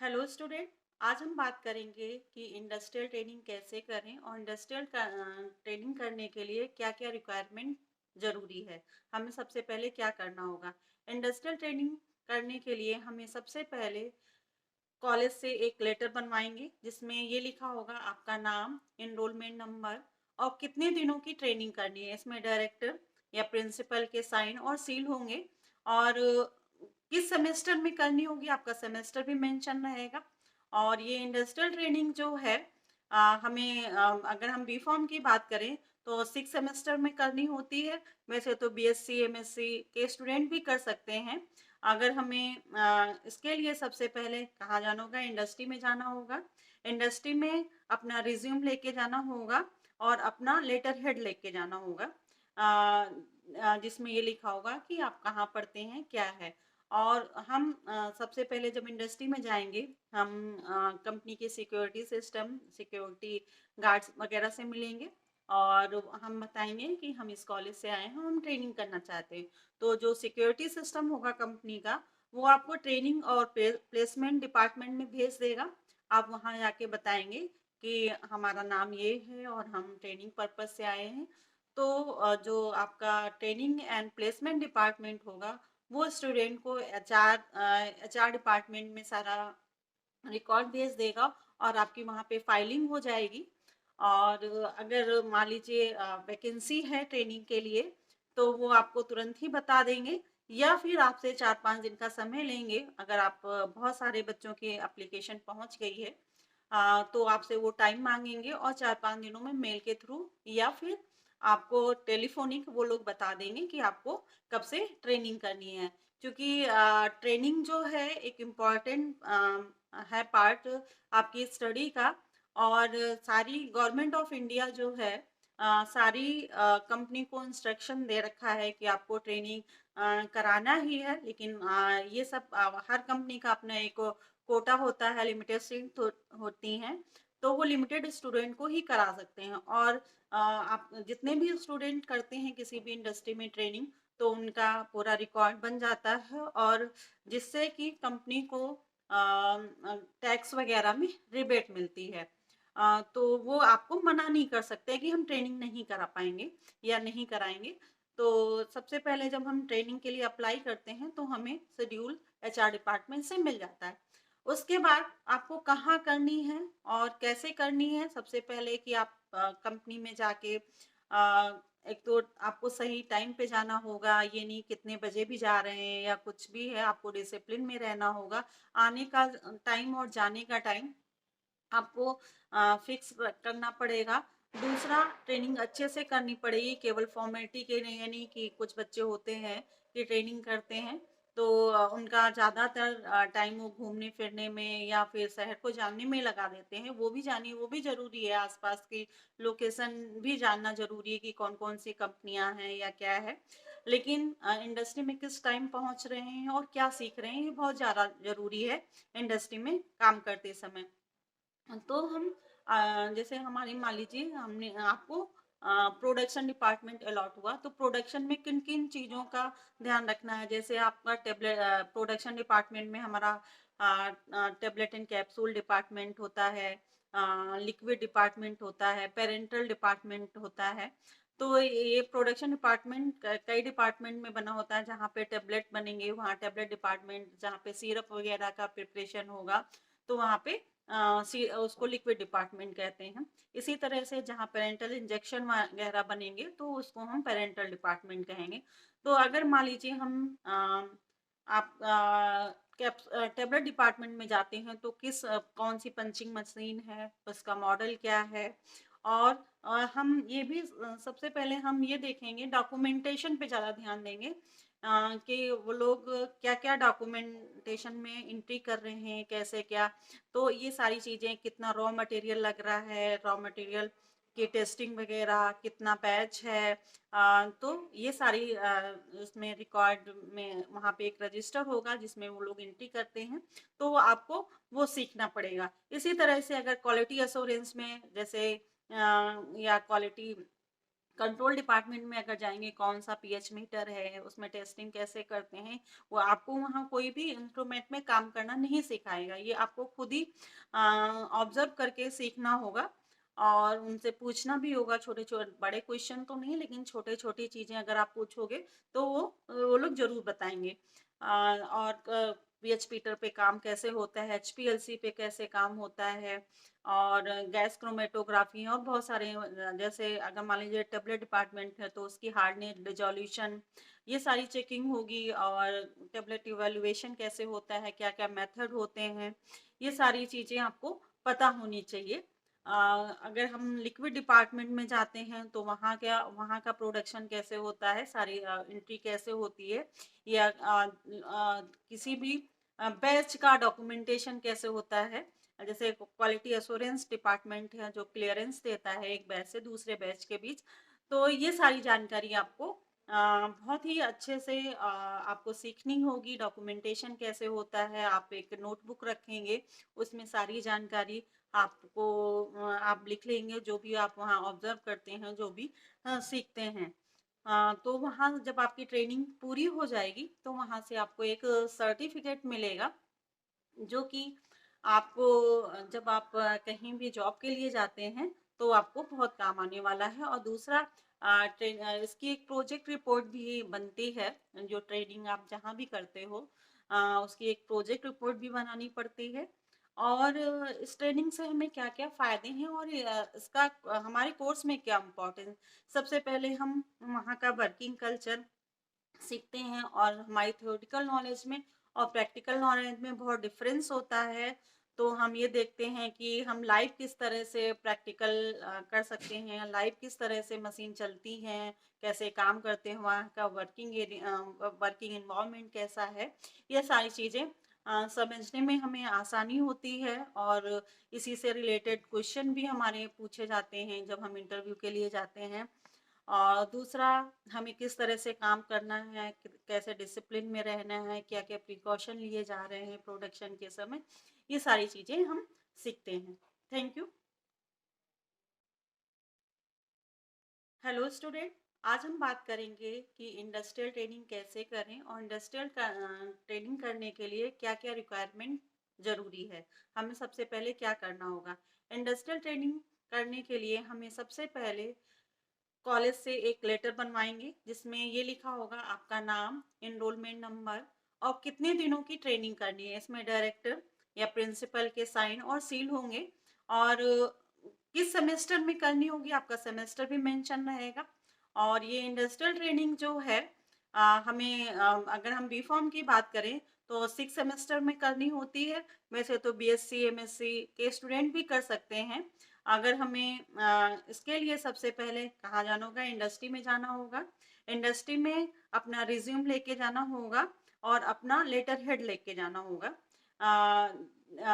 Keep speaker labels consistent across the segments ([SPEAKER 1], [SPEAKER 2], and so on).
[SPEAKER 1] Hello student. आज हम बात करेंगे कि इंडस्ट्रियल ट्रेनिंग कैसे करें और इंडस्ट्रियल ट्रेनिंग करने के लिए क्या क्या रिक्वायरमेंट ज़रूरी है। हमें सबसे पहले क्या करना होगा। इंडस्ट्रियल ट्रेनिंग करने के लिए हमें सबसे पहले कॉलेज से एक लेटर बनवाएंगे जिसमें ये लिखा होगा आपका नाम, एनरोलमेंट नंबर और कितने दिनों की ट्रेनिंग करनी है। इसमें डायरेक्टर या प्रिंसिपल के साइन और सील होंगे और किस सेमेस्टर में करनी होगी आपका सेमेस्टर भी मेंशन रहेगा। और ये इंडस्ट्रियल ट्रेनिंग जो है हमें अगर हम बी फॉर्म की बात करें तो 6 सेमेस्टर में करनी होती है। वैसे तो बीएससी एमएससी के स्टूडेंट भी कर सकते हैं। अगर हमें इसके लिए सबसे पहले कहाँ जाना होगा, इंडस्ट्री में जाना होगा। इंडस्ट्री में अपना रिज्यूम लेके जाना होगा और अपना लेटर हेड लेके जाना होगा जिसमें ये लिखा होगा कि आप कहाँ पढ़ते हैं क्या है। और हम सबसे पहले जब इंडस्ट्री में जाएंगे हम कंपनी के सिक्योरिटी सिस्टम सिक्योरिटी गार्ड्स वगैरह से मिलेंगे और हम बताएंगे कि हम इस कॉलेज से आए हैं, हम ट्रेनिंग करना चाहते हैं। तो जो सिक्योरिटी सिस्टम होगा कंपनी का वो आपको ट्रेनिंग और प्लेसमेंट डिपार्टमेंट में भेज देगा। आप वहाँ जाके बताएंगे कि हमारा नाम ये है और हम ट्रेनिंग पर्पज से आए हैं। तो जो आपका ट्रेनिंग एंड प्लेसमेंट डिपार्टमेंट होगा वो स्टूडेंट को एचआर डिपार्टमेंट में सारा रिकॉर्ड भेज देगा और आपकी वहाँ पे फाइलिंग हो जाएगी। और अगर मान लीजिए वैकेंसी है ट्रेनिंग के लिए तो वो आपको तुरंत ही बता देंगे या फिर आपसे 4-5 दिन का समय लेंगे। अगर आप बहुत सारे बच्चों की एप्लीकेशन पहुँच गई है तो आपसे वो टाइम मांगेंगे और 4-5 दिनों में मेल के थ्रू या फिर आपको टेलीफोनिक वो लोग बता देंगे कि आपको कब से ट्रेनिंग करनी है। क्योंकि ट्रेनिंग जो है एक इम्पॉर्टेंट है पार्ट आपकी स्टडी का। और सारी गवर्नमेंट ऑफ इंडिया जो है सारी कंपनी को इंस्ट्रक्शन दे रखा है कि आपको ट्रेनिंग कराना ही है। लेकिन ये सब हर कंपनी का अपना एक कोटा होता है, लिमिटेड सीट होती हैं। तो वो लिमिटेड स्टूडेंट को ही करा सकते हैं। और आप जितने भी स्टूडेंट करते हैं किसी भी इंडस्ट्री में ट्रेनिंग तो उनका पूरा रिकॉर्ड बन जाता है और जिससे कि कंपनी को टैक्स वगैरह में रिबेट मिलती है। तो वो आपको मना नहीं कर सकते कि हम ट्रेनिंग नहीं करा पाएंगे या नहीं कराएंगे। तो सबसे पहले जब हम ट्रेनिंग के लिए अप्लाई करते हैं तो हमें शेड्यूल एचआर डिपार्टमेंट से मिल जाता है। उसके बाद आपको कहाँ करनी है और कैसे करनी है। सबसे पहले कि आप कंपनी में जाके एक तो आपको सही टाइम पे जाना होगा, ये नहीं कितने बजे भी जा रहे हैं या कुछ भी है, आपको डिसिप्लिन में रहना होगा। आने का टाइम और जाने का टाइम आपको फिक्स करना पड़ेगा। दूसरा, ट्रेनिंग अच्छे से करनी पड़ेगी, केवल फॉर्मेलिटी के लिए यानी कि कुछ बच्चे होते हैं कि ट्रेनिंग करते हैं तो उनका ज़्यादातर टाइम वो घूमने फिरने में या फिर शहर को जानने में लगा देते हैं। वो भी जानिए, वो भी ज़रूरी है। आसपास की लोकेशन भी जानना ज़रूरी है कि कौन कौन सी कंपनियां हैं या क्या है। लेकिन इंडस्ट्री में किस टाइम पहुंच रहे हैं और क्या सीख रहे हैं ये बहुत ज़्यादा ज़रूरी है इंडस्ट्री में काम करते समय। तो हम जैसे हमारी मान लीजिए हमने आपको प्रोडक्शन डिपार्टमेंट अलॉट हुआ तो प्रोडक्शन में किन किन चीज़ों का ध्यान रखना है। जैसे आपका टेबलेट प्रोडक्शन डिपार्टमेंट में हमारा टेबलेट एंड कैप्सूल डिपार्टमेंट होता है, लिक्विड डिपार्टमेंट होता है, पेरेंटल डिपार्टमेंट होता है। तो ये प्रोडक्शन डिपार्टमेंट कई डिपार्टमेंट में बना होता है। जहाँ पे टेबलेट बनेंगे वहाँ टेबलेट डिपार्टमेंट, जहाँ पे सिरप वगैरह का प्रिपरेशन होगा तो वहाँ पे उसको लिक्विड डिपार्टमेंट कहते हैं। इसी तरह से जहाँ पेरेंटल इंजेक्शन वगैरह बनेंगे तो उसको हम पेरेंटल डिपार्टमेंट कहेंगे। तो अगर मान लीजिए हम आप टेबलेट डिपार्टमेंट में जाते हैं तो कौन सी पंचिंग मशीन है, उसका मॉडल क्या है। और हम ये भी सबसे पहले हम ये देखेंगे, डॉक्यूमेंटेशन पे ज़्यादा ध्यान देंगे कि वो लोग क्या क्या डॉक्यूमेंटेशन में एंट्री कर रहे हैं, कैसे क्या। तो ये सारी चीज़ें, कितना रॉ मटेरियल लग रहा है, रॉ मटेरियल की टेस्टिंग वगैरह, कितना बैच है। तो ये सारी उसमें रिकॉर्ड में वहाँ पे एक रजिस्टर होगा जिसमें वो लोग एंट्री करते हैं। तो आपको वो सीखना पड़ेगा। इसी तरह से अगर क्वालिटी एश्योरेंस में जैसे या क्वालिटी कंट्रोल डिपार्टमेंट में अगर जाएंगे, कौन सा पीएच मीटर है, उसमें टेस्टिंग कैसे करते हैं, वो आपको वहाँ कोई भी इंस्ट्रूमेंट में काम करना नहीं सिखाएगा। ये आपको खुद ही ऑब्जर्व करके सीखना होगा और उनसे पूछना भी होगा। छोटे छोटे बड़े क्वेश्चन तो नहीं, लेकिन छोटे छोटी चीजें अगर आप पूछोगे तो वो लोग जरूर बताएंगे। और पीएच मीटर पे काम कैसे होता है, एचपीएलसी पे कैसे काम होता है, और गैस क्रोमेटोग्राफी और बहुत सारे जैसे अगर मान लीजिए टेबलेट डिपार्टमेंट है तो उसकी हार्डनेस, डिजोल्यूशन, ये सारी चेकिंग होगी। और टेबलेट इवेल्युएशन कैसे होता है, क्या क्या मेथड होते हैं, ये सारी चीज़ें आपको पता होनी चाहिए। अगर हम लिक्विड डिपार्टमेंट में जाते हैं तो वहाँ का प्रोडक्शन कैसे होता है, सारी एंट्री कैसे होती है, या किसी भी बैच का डॉक्यूमेंटेशन कैसे होता है। जैसे क्वालिटी एश्योरेंस डिपार्टमेंट है जो क्लियरेंस देता है एक बैच से दूसरे बैच के बीच। तो ये सारी जानकारी आपको बहुत ही अच्छे से आपको सीखनी होगी। डॉक्यूमेंटेशन कैसे होता है, आप एक नोटबुक रखेंगे, उसमें सारी जानकारी आपको आप लिख लेंगे, जो भी आप वहाँ ऑब्जर्व करते हैं, जो भी सीखते हैं। तो वहाँ जब आपकी ट्रेनिंग पूरी हो जाएगी तो वहाँ से आपको एक सर्टिफिकेट मिलेगा, जो कि आपको जब आप कहीं भी जॉब के लिए जाते हैं तो आपको बहुत काम आने वाला है। और दूसरा इसकी एक प्रोजेक्ट रिपोर्ट भी बनती है। जो ट्रेनिंग आप जहाँ भी करते हो उसकी एक प्रोजेक्ट रिपोर्ट भी बनानी पड़ती है। और इस ट्रेनिंग से हमें क्या क्या फ़ायदे हैं और इसका हमारे कोर्स में क्या इम्पोर्टेंस। सबसे पहले हम वहाँ का वर्किंग कल्चर सीखते हैं, और हमारी थ्योरेटिकल नॉलेज में और प्रैक्टिकल नॉलेज में बहुत डिफरेंस होता है। तो हम ये देखते हैं कि हम लाइव किस तरह से प्रैक्टिकल कर सकते हैं, लाइव किस तरह से मशीन चलती हैं, कैसे काम करते हैं, वहाँ का वर्किंग एरिया, वर्किंग इन्वायरमेंट कैसा है। ये सारी चीज़ें समझने में हमें आसानी होती है। और इसी से रिलेटेड क्वेश्चन भी हमारे पूछे जाते हैं जब हम इंटरव्यू के लिए जाते हैं। और दूसरा, हमें किस तरह से काम करना है, कैसे डिसिप्लिन में रहना है, क्या क्या प्रिकॉशन लिए जा रहे हैं प्रोडक्शन के समय, ये सारी चीज़ें हम सीखते हैं। Thank you. हेलो स्टूडेंट, आज हम बात करेंगे कि इंडस्ट्रियल ट्रेनिंग कैसे करें और इंडस्ट्रियल ट्रेनिंग करने के लिए क्या क्या रिक्वायरमेंट ज़रूरी है। हमें सबसे पहले क्या करना होगा। इंडस्ट्रियल ट्रेनिंग करने के लिए हमें सबसे पहले कॉलेज से एक लेटर बनवाएंगे जिसमें ये लिखा होगा आपका नाम, एनरोलमेंट नंबर और कितने दिनों की ट्रेनिंग करनी है। इसमें डायरेक्टर या प्रिंसिपल के साइन और सील होंगे। और किस सेमेस्टर में करनी होगी, आपका सेमेस्टर भी मेंशन रहेगा। और ये इंडस्ट्रियल ट्रेनिंग जो है हमें अगर हम बी फॉर्म की बात करें तो 6 सेमेस्टर में करनी होती है। वैसे तो बीएससी एमएससी के स्टूडेंट भी कर सकते हैं। अगर हमें इसके लिए सबसे पहले कहाँ जाना होगा, इंडस्ट्री में जाना होगा। इंडस्ट्री में अपना रिज्यूम लेके जाना होगा और अपना लेटर हेड लेके जाना होगा,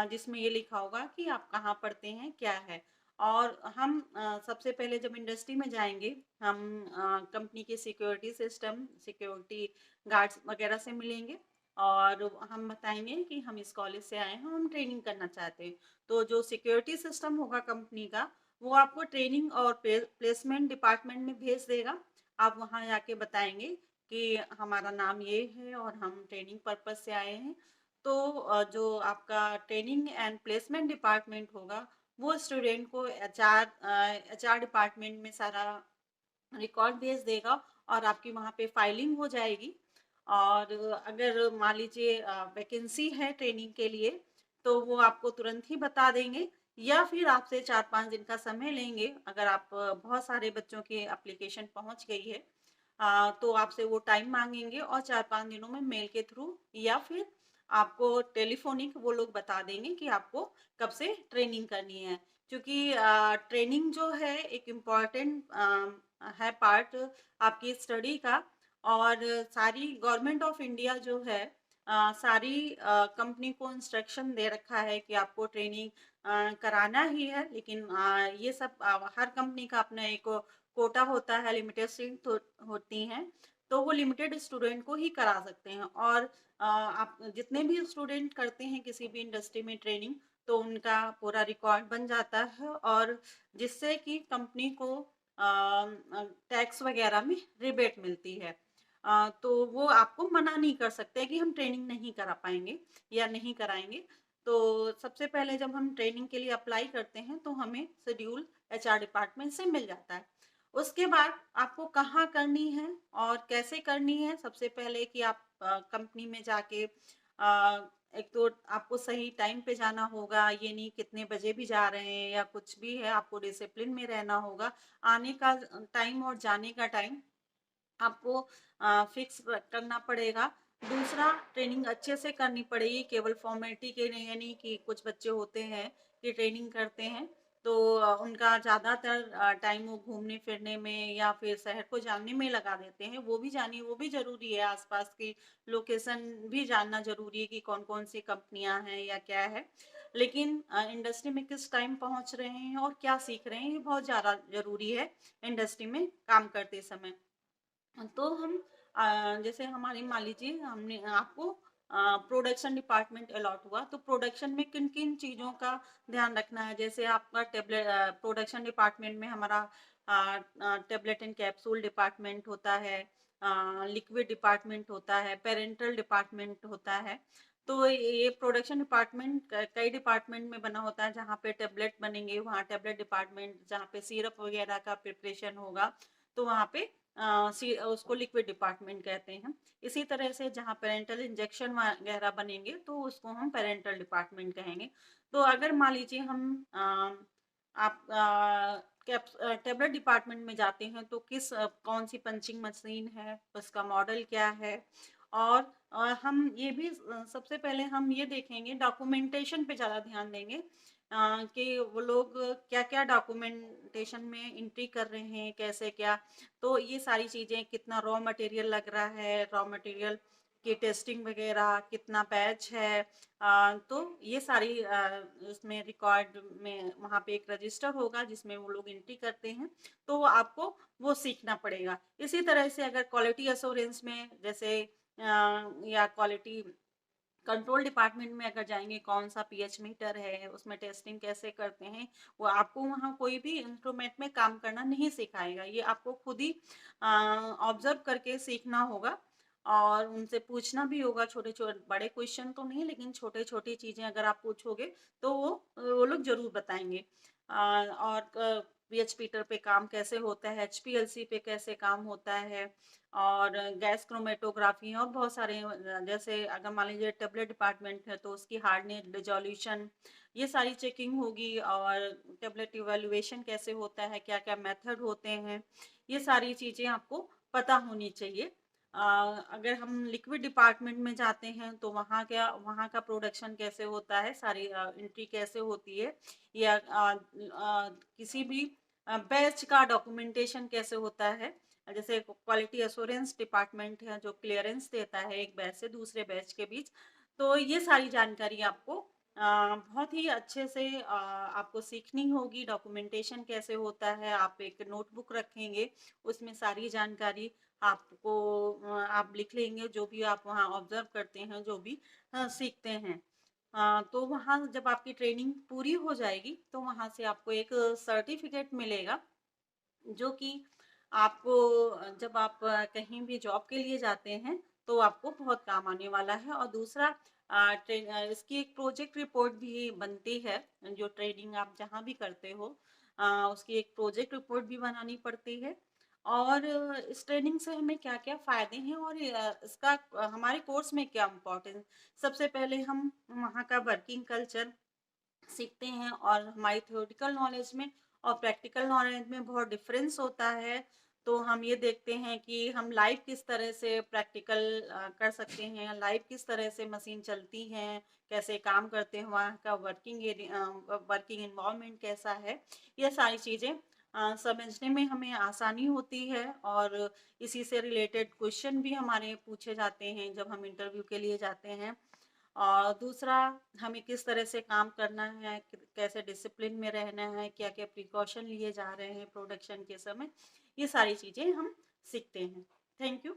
[SPEAKER 1] जिसमें ये लिखा होगा कि आप कहाँ पढ़ते हैं, क्या है। और हम सबसे पहले जब इंडस्ट्री में जाएंगे, हम कंपनी के सिक्योरिटी सिस्टम, सिक्योरिटी गार्ड्स वगैरह से मिलेंगे और हम बताएंगे कि हम इस कॉलेज से आए हैं, हम ट्रेनिंग करना चाहते हैं। तो जो सिक्योरिटी सिस्टम होगा कंपनी का, वो आपको ट्रेनिंग और प्लेसमेंट डिपार्टमेंट में भेज देगा। आप वहाँ जाके बताएंगे कि हमारा नाम ये है और हम ट्रेनिंग पर्पज से आए हैं। तो जो आपका ट्रेनिंग एंड प्लेसमेंट डिपार्टमेंट होगा वो स्टूडेंट को एचआर डिपार्टमेंट में सारा रिकॉर्ड भेज देगा और आपकी वहाँ पे फाइलिंग हो जाएगी। और अगर मान लीजिए वैकेंसी है ट्रेनिंग के लिए तो वो आपको तुरंत ही बता देंगे, या फिर आपसे 4-5 दिन का समय लेंगे। अगर आप बहुत सारे बच्चों की एप्लीकेशन पहुँच गई है तो आपसे वो टाइम मांगेंगे और 4-5 दिनों में मेल के थ्रू या फिर आपको टेलीफोनिक वो लोग बता देंगे कि आपको कब से ट्रेनिंग करनी है। क्योंकि ट्रेनिंग जो है एक इम्पॉर्टेंट है पार्ट आपकी स्टडी का। और सारी गवर्नमेंट ऑफ इंडिया जो है सारी कंपनी को इंस्ट्रक्शन दे रखा है कि आपको ट्रेनिंग कराना ही है। लेकिन ये सब हर कंपनी का अपना एक कोटा होता है, लिमिटेड सीट होती हैं, तो वो लिमिटेड स्टूडेंट को ही करा सकते हैं। और आप जितने भी स्टूडेंट करते हैं किसी भी इंडस्ट्री में ट्रेनिंग, तो उनका पूरा रिकॉर्ड बन जाता है और जिससे कि कंपनी को टैक्स वगैरह में रिबेट मिलती है। तो वो आपको मना नहीं कर सकते कि हम ट्रेनिंग नहीं करा पाएँगे या नहीं कराएँगे। तो सबसे पहले जब हम ट्रेनिंग के लिए अप्लाई करते हैं तो हमें शेड्यूल एचआर डिपार्टमेंट से मिल जाता है। उसके बाद आपको कहाँ करनी है और कैसे करनी है, सबसे पहले कि आप कंपनी में जाके एक तो आपको सही टाइम पे जाना होगा, ये नहीं कितने बजे भी जा रहे हैं या कुछ भी है, आपको डिसिप्लिन में रहना होगा। आने का टाइम और जाने का टाइम आपको फिक्स करना पड़ेगा। दूसरा, ट्रेनिंग अच्छे से करनी पड़ेगी, केवल फॉर्मेलिटी के लिए नहीं कि कुछ बच्चे होते हैं कि ट्रेनिंग करते हैं तो उनका ज़्यादातर टाइम वो घूमने-फिरने में या फिर शहर को जानने में लगा देते हैं। वो भी जानिए, वो भी ज़रूरी है, आस-पास की लोकेशन भी जानना ज़रूरी है कि कौन-कौन सी कंपनियाँ हैं या क्या है। लेकिन इंडस्ट्री में किस टाइम पहुँच रहे हैं और क्या सीख रहे हैं, ये बहुत ज़्यादा ज़रूरी है इंडस्ट्री में काम करते समय। तो हम जैसे हमारी मान लीजिए हमने आपको प्रोडक्शन डिपार्टमेंट अलॉट हुआ तो प्रोडक्शन में किन किन चीज़ों का ध्यान रखना है। जैसे आपका टेबलेट प्रोडक्शन डिपार्टमेंट में हमारा टेबलेट एंड कैप्सूल डिपार्टमेंट होता है, लिक्विड डिपार्टमेंट होता है, पेरेंटल डिपार्टमेंट होता है। तो ये प्रोडक्शन डिपार्टमेंट कई डिपार्टमेंट में बना होता है। जहाँ पे टेबलेट बनेंगे वहाँ टेबलेट डिपार्टमेंट, जहाँ पे सिरप वगैरह का प्रिपरेशन होगा तो वहाँ पे उसको लिक्विड डिपार्टमेंट कहते हैं। इसी तरह से जहाँ पेरेंटल इंजेक्शन वगैरह बनेंगे तो उसको हम पेरेंटल डिपार्टमेंट कहेंगे। तो अगर मान लीजिए हम आप टेबलेट डिपार्टमेंट में जाते हैं तो कौन सी पंचिंग मशीन है, उसका मॉडल क्या है और हम ये भी सबसे पहले हम ये देखेंगे, डॉक्यूमेंटेशन पे ज़्यादा ध्यान देंगे कि वो लोग क्या-क्या डॉक्यूमेंटेशन में एंट्री कर रहे हैं, कैसे क्या। तो ये सारी चीज़ें, कितना रॉ मटेरियल लग रहा है, रॉ मटेरियल की टेस्टिंग वगैरह, कितना बैच है। तो ये सारी उसमें रिकॉर्ड में वहाँ पे एक रजिस्टर होगा जिसमें वो लोग एंट्री करते हैं, तो वो आपको वो सीखना पड़ेगा। इसी तरह से अगर क्वालिटी एश्योरेंस में जैसे या क्वालिटी कंट्रोल डिपार्टमेंट में अगर जाएँगे, कौन-सा पीएच मीटर है, उसमें टेस्टिंग कैसे करते हैं, वो आपको वहाँ कोई भी इंस्ट्रूमेंट में काम करना नहीं सिखाएगा। ये आपको खुद ही ऑब्ज़र्व करके सीखना होगा और उनसे पूछना भी होगा। बड़े क्वेश्चन तो नहीं, लेकिन छोटे-छोटी चीज़ें अगर आप पूछोगे, तो वो लोग ज़रूर बताएँगे। और पीएच मीटर पे काम कैसे होता है, एचपीएलसी पे कैसे काम होता है और गैस क्रोमेटोग्राफी और बहुत सारे जैसे अगर मान लीजिए टेबलेट डिपार्टमेंट है तो उसकी हार्डनेस, डिसोल्यूशन, ये सारी चेकिंग होगी और टेबलेट इवैल्यूएशन कैसे होता है, क्या-क्या मेथड होते हैं, ये सारी चीज़ें आपको पता होनी चाहिए। अगर हम लिक्विड डिपार्टमेंट में जाते हैं तो वहाँ का प्रोडक्शन कैसे होता है, सारी एंट्री कैसे होती है या किसी भी बैच का डॉक्यूमेंटेशन कैसे होता है। जैसे क्वालिटी एश्योरेंस डिपार्टमेंट है जो क्लियरेंस देता है एक बैच से दूसरे बैच के बीच। तो ये सारी जानकारी आपको बहुत ही अच्छे से आपको सीखनी होगी। डॉक्यूमेंटेशन कैसे होता है, आप एक नोटबुक रखेंगे, उसमें सारी जानकारी आपको आप लिख लेंगे, जो भी आप वहाँ ऑब्जर्व करते हैं, जो भी सीखते हैं। तो वहाँ जब आपकी ट्रेनिंग पूरी हो जाएगी, तो वहाँ से आपको एक सर्टिफिकेट मिलेगा जो कि आपको जब आप कहीं भी जॉब के लिए जाते हैं तो आपको बहुत काम आने वाला है। और दूसरा, इसकी एक प्रोजेक्ट रिपोर्ट भी बनती है। जो ट्रेनिंग आप जहाँ भी करते हो उसकी एक प्रोजेक्ट रिपोर्ट भी बनानी पड़ती है। और इस ट्रेनिंग से हमें क्या-क्या फ़ायदे हैं और इसका हमारे कोर्स में क्या इम्पोर्टेंस। सबसे पहले हम वहाँ का वर्किंग कल्चर सीखते हैं और हमारी थ्योरेटिकल नॉलेज में और प्रैक्टिकल नॉलेज में बहुत डिफरेंस होता है। तो हम ये देखते हैं कि हम लाइव किस तरह से प्रैक्टिकल कर सकते हैं, लाइव किस तरह से मशीन चलती हैं, कैसे काम करते हैं, वहाँ का वर्किंग एनवायरनमेंट कैसा है। ये सारी चीज़ें समझने में हमें आसानी होती है और इसी से रिलेटेड क्वेश्चन भी हमारे पूछे जाते हैं जब हम इंटरव्यू के लिए जाते हैं। और दूसरा, हमें किस तरह से काम करना है, कैसे डिसिप्लिन में रहना है, क्या-क्या प्रिकॉशन लिए जा रहे हैं प्रोडक्शन के समय, ये सारी चीज़ें हम सीखते हैं। Thank you.